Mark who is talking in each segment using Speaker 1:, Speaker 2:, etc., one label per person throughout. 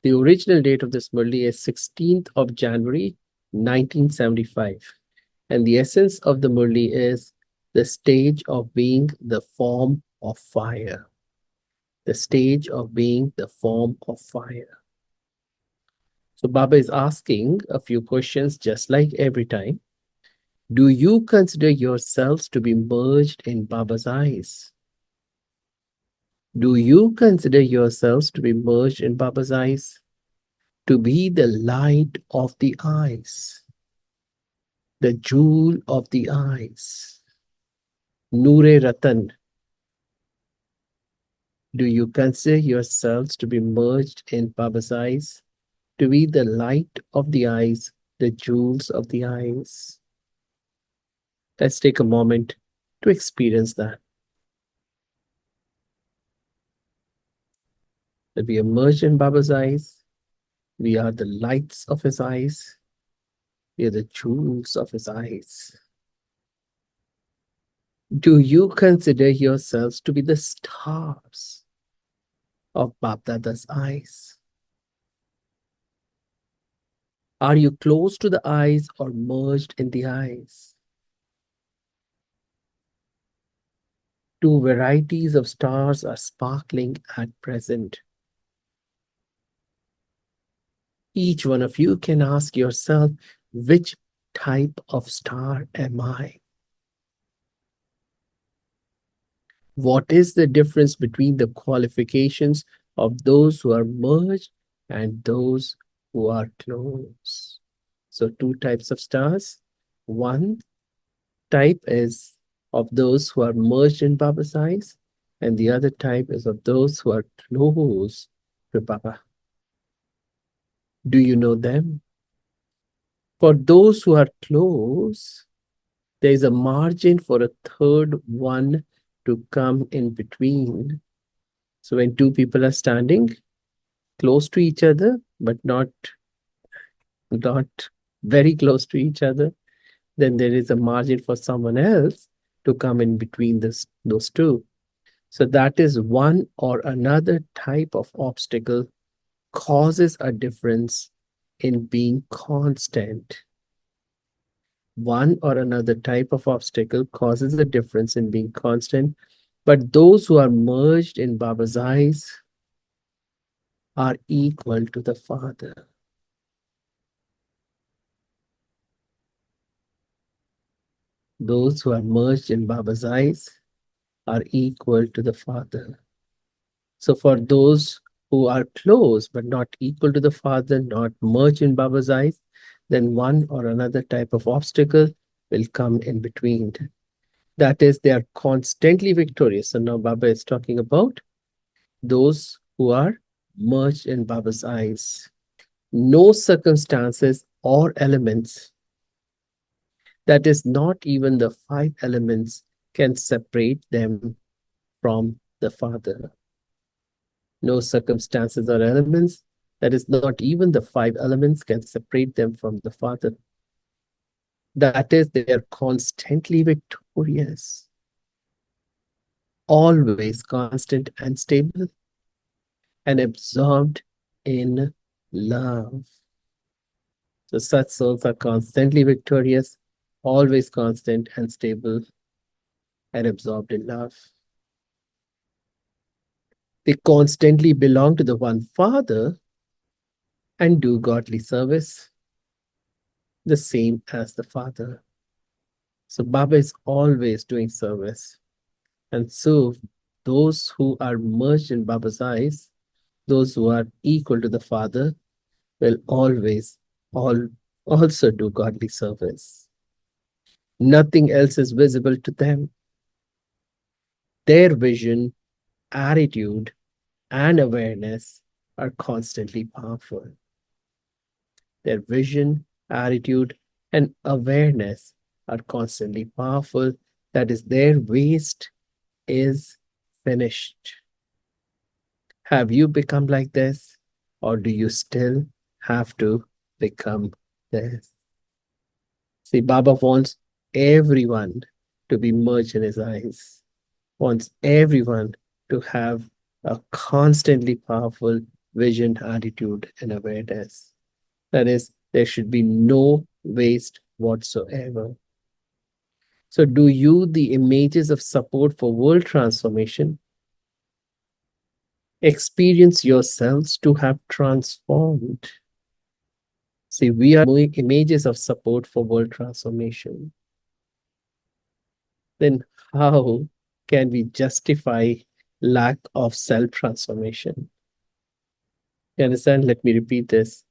Speaker 1: The original date of this murli is 16th of January, 1975. And the essence of the murli is the stage of being the form of fire. The stage of being the form of fire. So Baba is asking a few questions just like every time. Do you consider yourselves to be merged in Baba's eyes? Do you consider yourselves to be merged in Baba's eyes? To be the light of the eyes, the jewel of the eyes, Noor-e Ratan. Do you consider yourselves to be merged in Baba's eyes? To be the light of the eyes, the jewels of the eyes? Let's take a moment to experience that. That we are merged in Baba's eyes. We are the lights of his eyes. We are the jewels of his eyes. Do you consider yourselves to be the stars of Bapdada's eyes? Are you close to the eyes or merged in the eyes? Two varieties of stars are sparkling at present. Each one of you can ask yourself, which type of star am I? What is the difference between the qualifications of those who are merged and those who are close? So two types of stars. One type is of those who are merged in Baba's eyes, and the other type is of those who are close to Baba. Do you know them? For those who are close, there is a margin for a third one to come in between. So when two people are standing close to each other, but not very close to each other, then there is a margin for someone else to come in between those two. So that is one or another type of obstacle causes a difference in being constant. One or another type of obstacle causes a difference in being constant, but those who are merged in Baba's eyes are equal to the Father. Those who are merged in Baba's eyes are equal to the Father. So for those who are close but not equal to the Father, not merged in Baba's eyes, then one or another type of obstacle will come in between. That is, they are constantly victorious. So now Baba is talking about those who are merged in Baba's eyes. No circumstances or elements, that is, not even the five elements, can separate them from the Father. No circumstances or elements, that is, not even the five elements, can separate them from the Father. That is, they are constantly victorious, always constant and stable, and absorbed in love. So such souls are constantly victorious, always constant and stable, and absorbed in love. They constantly belong to the one Father and do godly service, the same as the Father. So Baba is always doing service. And so those who are merged in Baba's eyes, those who are equal to the Father, will always also do godly service. Nothing else is visible to them. Their vision, attitude, and awareness are constantly powerful. Their vision, attitude, and awareness are constantly powerful. That is, their waste is finished. Have you become like this, or do you still have to become this? See, Baba wants everyone to be merged in his eyes, wants everyone to have a constantly powerful vision, attitude, and awareness. That is, there should be no waste whatsoever. So, do you, the images of support for world transformation, experience yourselves to have transformed? See, we are images of support for world transformation. Then, how can we justify lack of self transformation? You understand? Let me repeat this.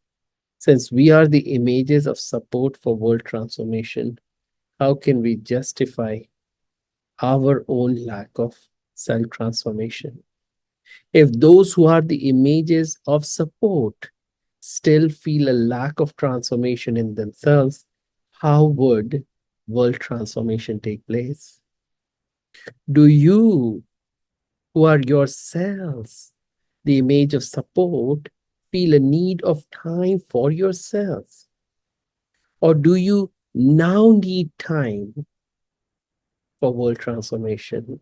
Speaker 1: Since we are the images of support for world transformation, how can we justify our own lack of self transformation? If those who are the images of support still feel a lack of transformation in themselves, how would world transformation take place? Do you, who are yourselves the image of support, feel a need of time for yourselves? Or do you now need time for world transformation?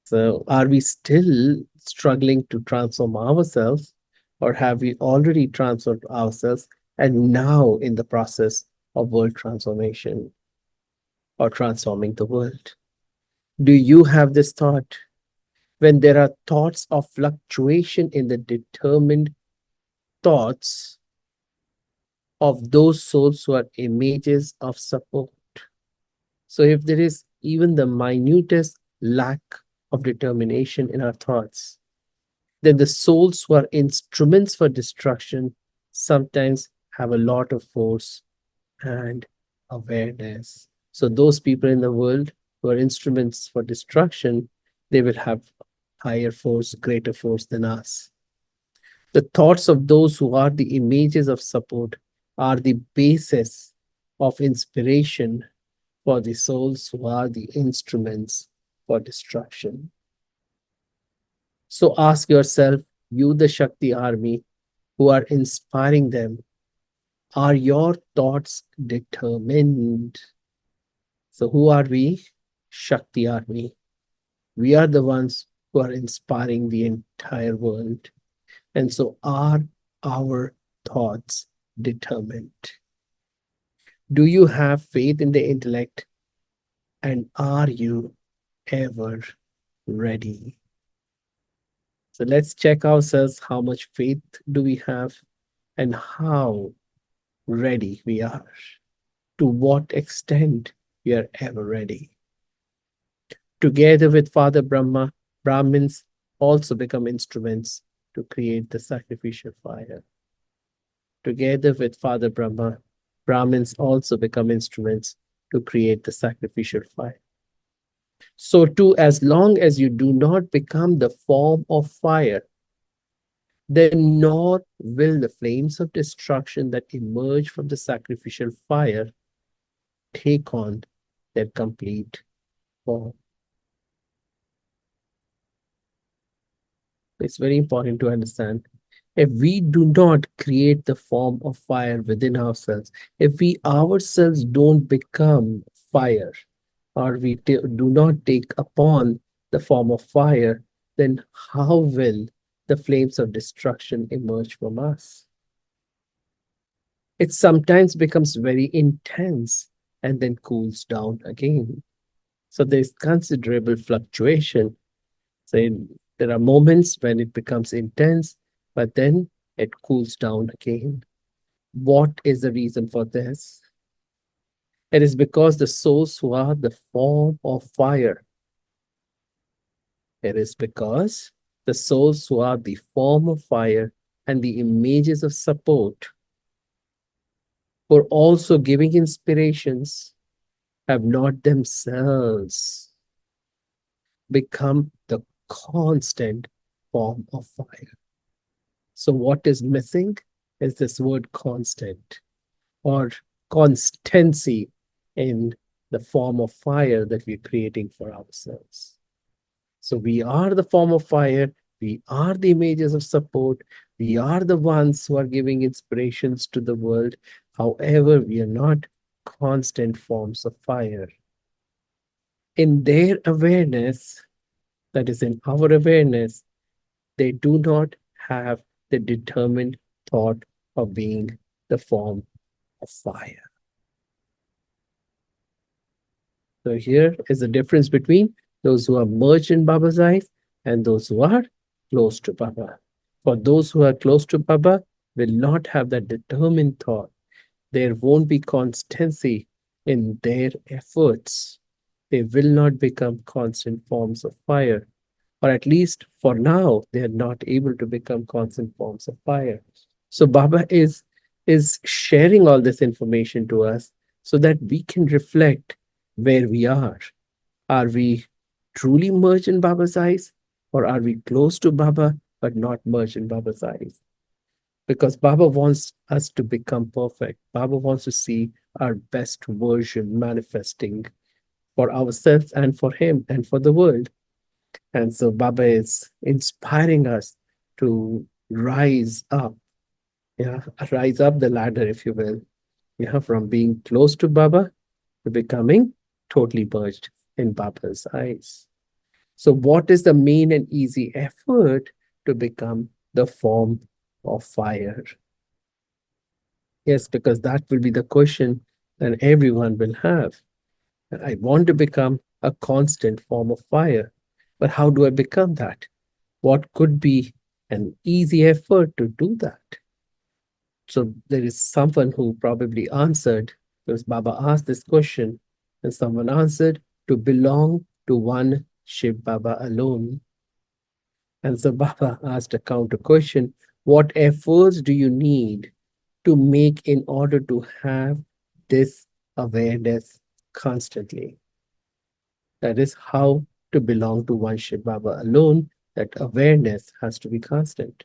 Speaker 1: So, are we still struggling to transform ourselves, or have we already transformed ourselves and now in the process of world transformation or transforming the world? Do you have this thought? When there are thoughts of fluctuation in the determined thoughts of those souls who are images of support. So, if there is even the minutest lack of determination in our thoughts, then the souls who are instruments for destruction sometimes have a lot of force and awareness. So, those people in the world who are instruments for destruction, they will have higher force, greater force than us. The thoughts of those who are the images of support are the basis of inspiration for the souls who are the instruments for destruction. So ask yourself, you, the Shakti army, who are inspiring them, are your thoughts determined? So, who are we? Shakti army. We are the ones who are inspiring the entire world. And so, are our thoughts determined? Do you have faith in the intellect? And are you ever ready? So let's check ourselves how much faith do we have and how ready we are. To what extent we are ever ready. Together with Father Brahma, Brahmins also become instruments to create the sacrificial fire. Together with Father Brahma, Brahmins also become instruments to create the sacrificial fire. So, too, as long as you do not become the form of fire, then nor will the flames of destruction that emerge from the sacrificial fire take on their complete form. It's very important to understand. If we do not create the form of fire within ourselves, if we ourselves don't become fire, or we do not take upon the form of fire, then how will the flames of destruction emerge from us? It sometimes becomes very intense and then cools down again. So there's considerable fluctuation. So there are moments when it becomes intense, but then it cools down again. What is the reason for this? It is because the souls who are the form of fire. It is because the souls who are the form of fire and the images of support were also giving inspirations have not themselves become the constant form of fire. So, what is missing is this word constant or constancy in the form of fire that we're creating for ourselves. So, we are the form of fire, we are the images of support, we are the ones who are giving inspirations to the world. However, we are not constant forms of fire. In their awareness, that is, in our awareness, they do not have the determined thought of being the form of fire. So here is the difference between those who are merged in Baba's eyes and those who are close to Baba. For those who are close to Baba will not have that determined thought. There won't be constancy in their efforts. They will not become constant forms of fire, or at least for now, they are not able to become constant forms of fire. So Baba is sharing all this information to us so that we can reflect where we are. Are we truly merged in Baba's eyes, or are we close to Baba but not merged in Baba's eyes? Because Baba wants us to become perfect. Baba wants to see our best version manifesting for ourselves and for Him and for the world. And so Baba is inspiring us to rise up, yeah, rise up the ladder, if you will, yeah, from being close to Baba to becoming totally merged in Baba's eyes. So, what is the main and easy effort to become the form of fire? Yes, because that will be the question that everyone will have. I want to become a constant form of fire, but how do I become that? What could be an easy effort to do that? So there is someone who probably answered, because Baba asked this question, and someone answered, to belong to one Shiv Baba alone. And so Baba asked a counter question: what efforts do you need to make in order to have this awareness constantly? That is how to belong to one Shiv Baba alone, that awareness has to be constant.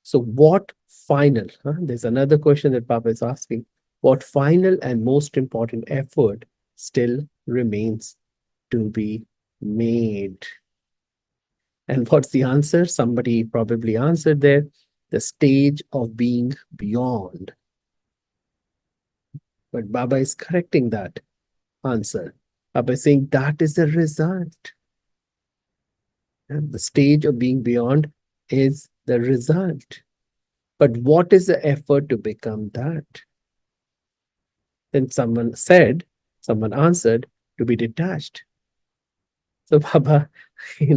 Speaker 1: So, what final? There's another question that Baba is asking. What final and most important effort still remains to be made? And what's the answer? Somebody probably answered there: the stage of being beyond. But Baba is correcting that answer. Baba is saying that is the result. And the stage of being beyond is the result. But what is the effort to become that? Then someone answered, to be detached. So Baba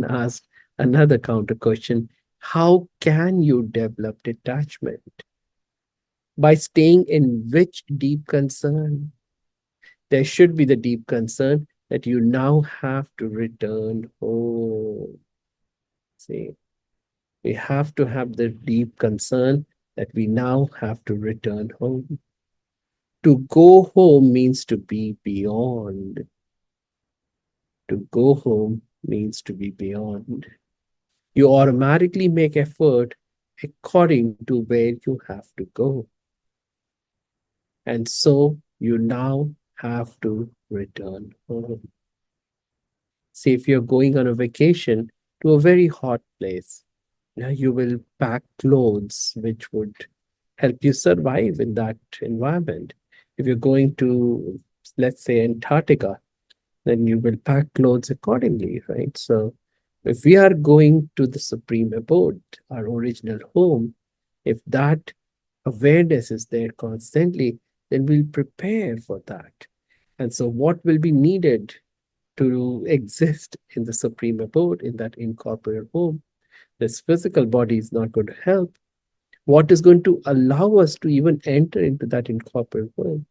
Speaker 1: asked another counter question: how can you develop detachment? By staying in which deep concern? There should be the deep concern that you now have to return home. See, we have to have the deep concern that we now have to return home. To go home means to be beyond. To go home means to be beyond. You automatically make effort according to where you have to go. And so you now have to return home. See, if you're going on a vacation to a very hot place, you will pack clothes which would help you survive in that environment. If you're going to, let's say, Antarctica, then you will pack clothes accordingly, right? So if we are going to the supreme abode, our original home, if that awareness is there constantly, then we'll prepare for that. And so what will be needed to exist in the supreme abode, in that incorporeal home? This physical body is not going to help. What is going to allow us to even enter into that incorporeal home?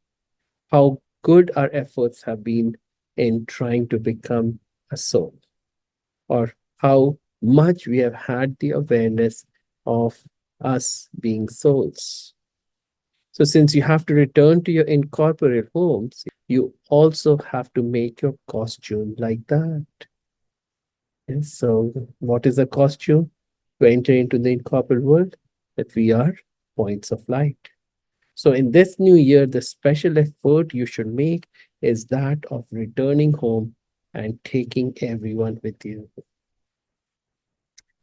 Speaker 1: How good our efforts have been in trying to become a soul, or how much we have had the awareness of us being souls. So, since you have to return to your incorporeal homes, you also have to make your costume like that. Yes, so, what is a costume? To enter into the incorporeal world, that we are points of light. So, in this new year, the special effort you should make is that of returning home and taking everyone with you.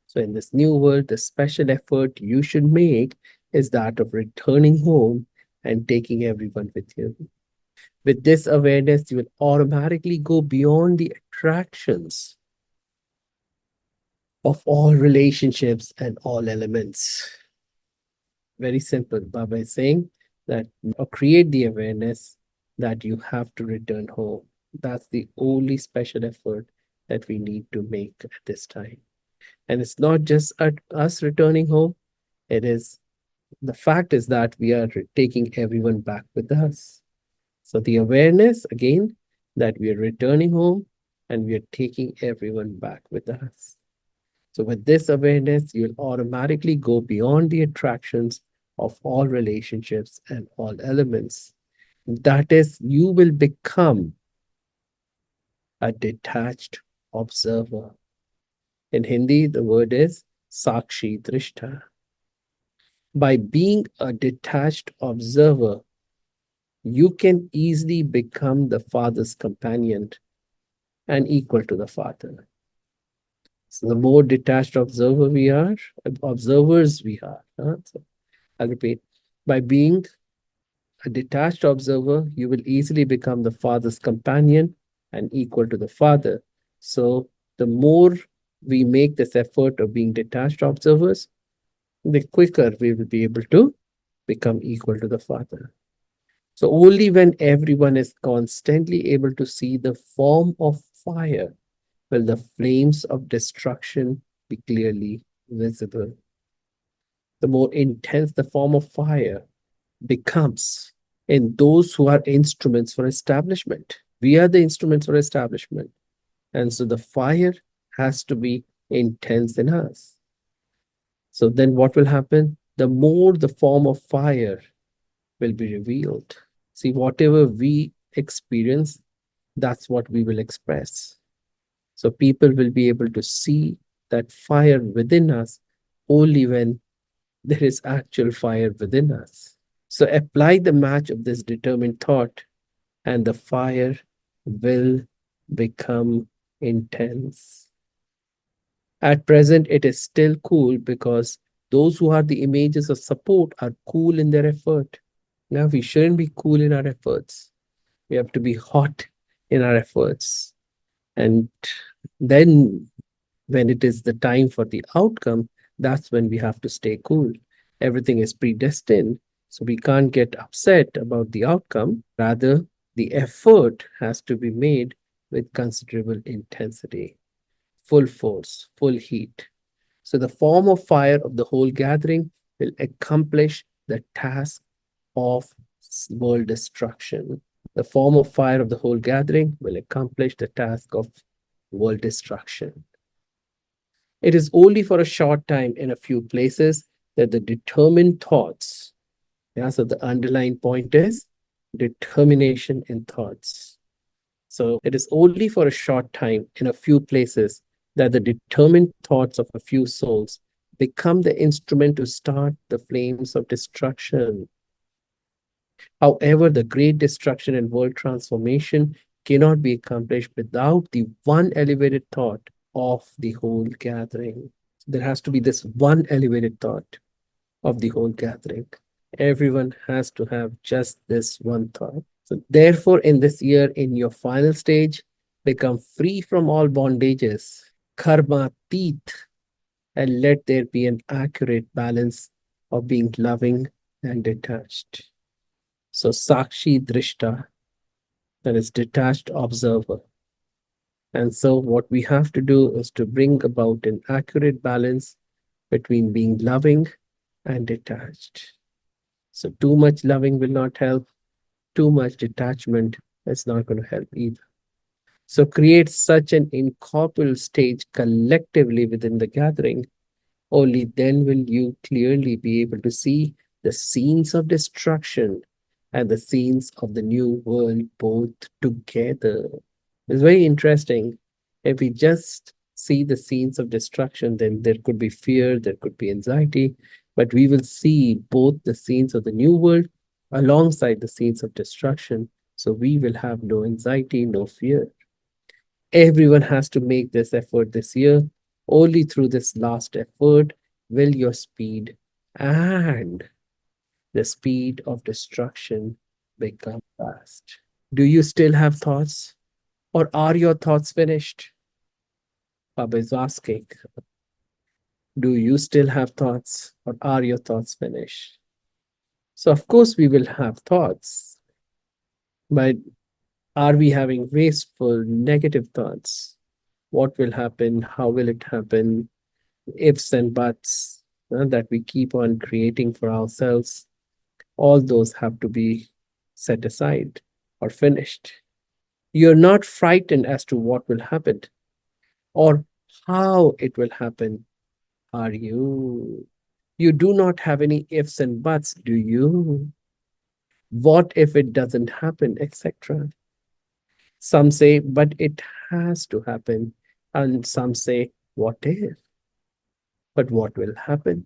Speaker 1: So, in this new world, the special effort you should make is that of returning home and taking everyone with you. With this awareness, you will automatically go beyond the attractions. of all relationships and all elements. Very simple. Baba is saying that or create the awareness that you have to return home. That's the only special effort that we need to make at this time. And it's not just at us returning home, it is the fact is that we are taking everyone back with us. So the awareness again that we are returning home and we are taking everyone back with us. So with this awareness, you'll automatically go beyond the attractions of all relationships and all elements. That is, you will become a detached observer. In Hindi, the word is Sakshi Drishta. By being a detached observer, you can easily become the Father's companion and equal to the Father. So the more detached observers we are. So I'll repeat. By being a detached observer, you will easily become the Father's companion and equal to the Father. So the more we make this effort of being detached observers, the quicker we will be able to become equal to the Father. So only when everyone is constantly able to see the form of fire will the flames of destruction be clearly visible. The more intense the form of fire becomes in those who are instruments for establishment. We are the instruments for establishment. And so the fire has to be intense in us. So then what will happen? The more the form of fire will be revealed. See, whatever we experience, that's what we will express. So people will be able to see that fire within us only when there is actual fire within us. So apply the match of this determined thought, and the fire will become intense. At present, it is still cool because those who are the images of support are cool in their effort. Now, we shouldn't be cool in our efforts. We have to be hot in our efforts. And then when it is the time for the outcome, that's when we have to stay cool. Everything is predestined, so we can't get upset about the outcome. Rather, the effort has to be made with considerable intensity, full force, full heat. So the form of fire of the whole gathering will accomplish the task of world destruction. The form of fire of the whole gathering will accomplish the task of world destruction. It is only for a short time in a few places that the determined thoughts, yeah, so the underlying point is determination in thoughts. So it is only for a short time in a few places that the determined thoughts of a few souls become the instrument to start the flames of destruction. However, the great destruction and world transformation cannot be accomplished without the one elevated thought of the whole gathering. There has to be this one elevated thought of the whole gathering. Everyone has to have just this one thought. So, therefore, in this year, in your final stage, become free from all bondages, karma teeth, and let there be an accurate balance of being loving and detached. So, Sakshi Drishta, that is detached observer. And so, what we have to do is to bring about an accurate balance between being loving and detached. So, too much loving will not help, too much detachment is not going to help either. So, create such an incorporeal stage collectively within the gathering. Only then will you clearly be able to see the scenes of destruction and the scenes of the new world both together. It's very interesting. If we just see the scenes of destruction, then there could be fear, there could be anxiety, but we will see both the scenes of the new world alongside the scenes of destruction. So we will have no anxiety, no fear. Everyone has to make this effort this year. Only through this last effort will your speed and the speed of destruction become fast. Do you still have thoughts? Or are your thoughts finished? Baba is asking. Do you still have thoughts, or are your thoughts finished? So, of course, we will have thoughts, but are we having wasteful, negative thoughts? What will happen? How will it happen? Ifs and buts that we keep on creating for ourselves, all those have to be set aside or finished. You're not frightened as to what will happen or how it will happen, are you? You do not have any ifs and buts, do you? What if it doesn't happen, etc. Some say, but it has to happen. And some say, what if? But what will happen?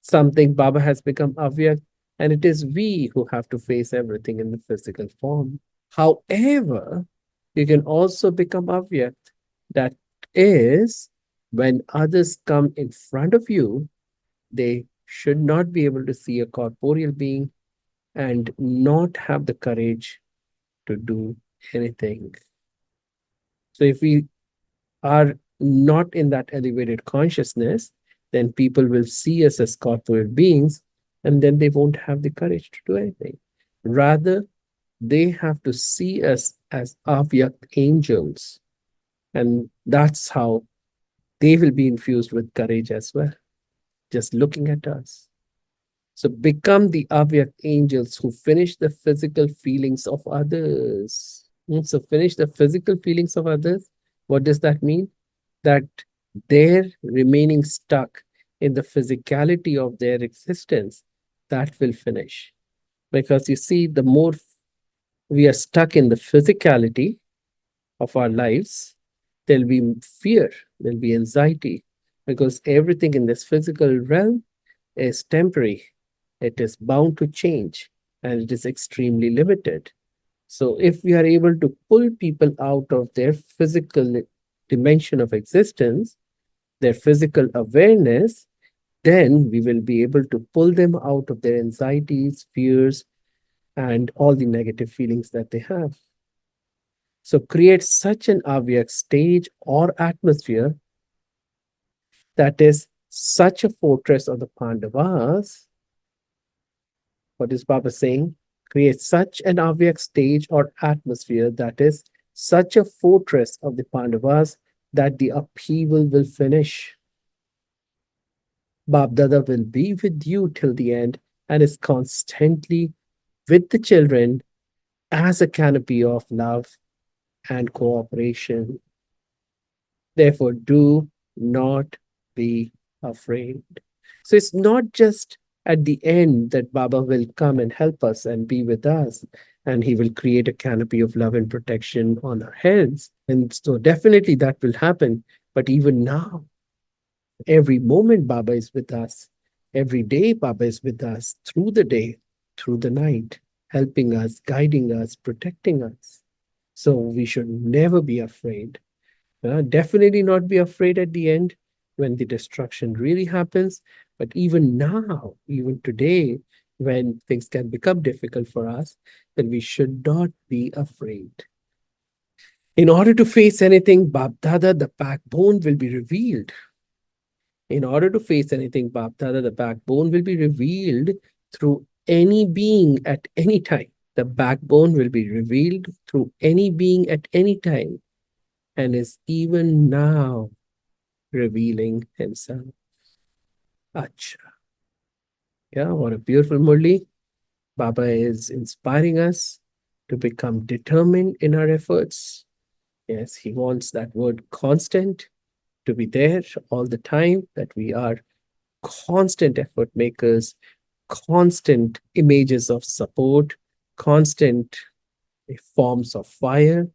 Speaker 1: Some think Baba has become Avyakt, and it is we who have to face everything in the physical form. However, you can also become Avyakt. That is, when others come in front of you, they should not be able to see a corporeal being and not have the courage to do anything. So, if we are not in that elevated consciousness, then people will see us as corporeal beings and then they won't have the courage to do anything. Rather, they have to see us as Avyakt angels. And that's how they will be infused with courage as well, just looking at us. So become the Avyakt angels who finish the physical feelings of others. So finish the physical feelings of others. What does that mean? That they're remaining stuck in the physicality of their existence, that will finish. Because you see, the more we are stuck in the physicality of our lives, there'll be fear, there'll be anxiety, because everything in this physical realm is temporary. It is bound to change and it is extremely limited. So, if we are able to pull people out of their physical dimension of existence, their physical awareness, then we will be able to pull them out of their anxieties, fears, and all the negative feelings that they have. So create such an Avyakt stage or atmosphere that is such a fortress of the Pandavas. What is Baba saying? Create such an Avyakt stage or atmosphere that is such a fortress of the Pandavas that the upheaval will finish. Bab Dada will be with you till the end and is constantly with the children as a canopy of love and cooperation. Therefore, do not be afraid. So it's not just at the end that Baba will come and help us and be with us, and he will create a canopy of love and protection on our heads. And so, definitely that will happen. But even now, every moment Baba is with us. Every day Baba is with us through the day, through the night, helping us, guiding us, protecting us. So we should never be afraid. Definitely not be afraid at the end when the destruction really happens. But even now, even today, when things can become difficult for us, then we should not be afraid. In order to face anything, Bapdada, the backbone will be revealed. In order to face anything, Bapdada, the backbone will be revealed through any being at any time. The backbone will be revealed through any being at any time and is even now revealing himself. Acha. Yeah, what a beautiful murli. Baba is inspiring us to become determined in our efforts. Yes, he wants that word constant to be there all the time, that we are constant effort makers, constant images of support, constant forms of fire.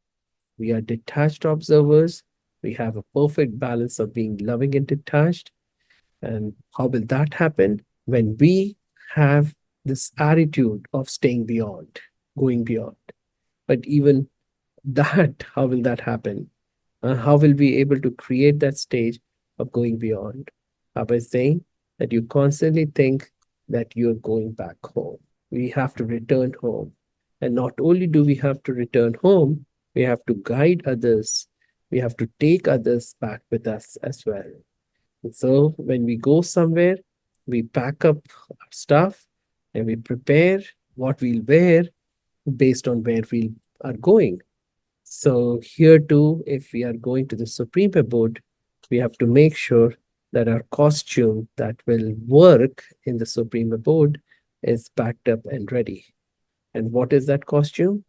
Speaker 1: We are detached observers. We have a perfect balance of being loving and detached. And how will that happen? When we have this attitude of staying beyond, going beyond. But even that, how will that happen? How will we be able to create that stage of going beyond? By saying that you constantly think that you're going back home. We have to return home. And not only do we have to return home, we have to guide others. We have to take others back with us as well. And so when we go somewhere, we pack up our stuff and we prepare what we'll wear based on where we are going. So here too, if we are going to the Supreme Abode, we have to make sure that our costume that will work in the Supreme Abode is packed up and ready. And what is that costume?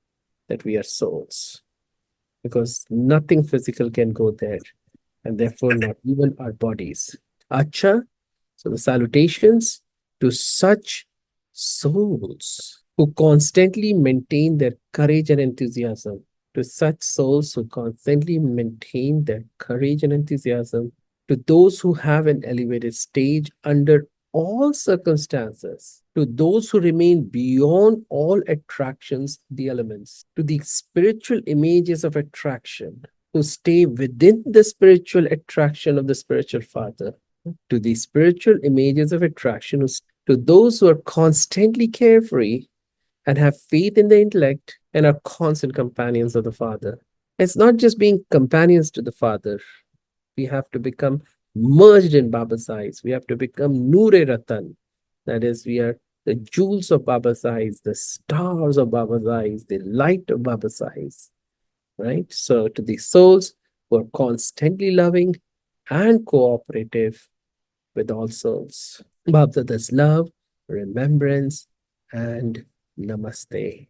Speaker 1: That we are souls, because nothing physical can go there, and therefore not even our bodies. Acha, so the salutations to such souls who constantly maintain their courage and enthusiasm, to such souls who constantly maintain their courage and enthusiasm, to those who have an elevated stage under all circumstances, to those who remain beyond all attractions, the elements, to the spiritual images of attraction, who stay within the spiritual attraction of the spiritual father, to the spiritual images of attraction, to those who are constantly carefree and have faith in the intellect and are constant companions of the Father. It's not just being companions to the Father. We have to become merged in Baba's eyes. We have to become Noor-e Ratan. That is, we are the jewels of Baba's eyes, the stars of Baba's eyes, the light of Baba's eyes. Right? So, to the souls who are constantly loving and cooperative with all souls. Bab Dada's love, remembrance, and namaste.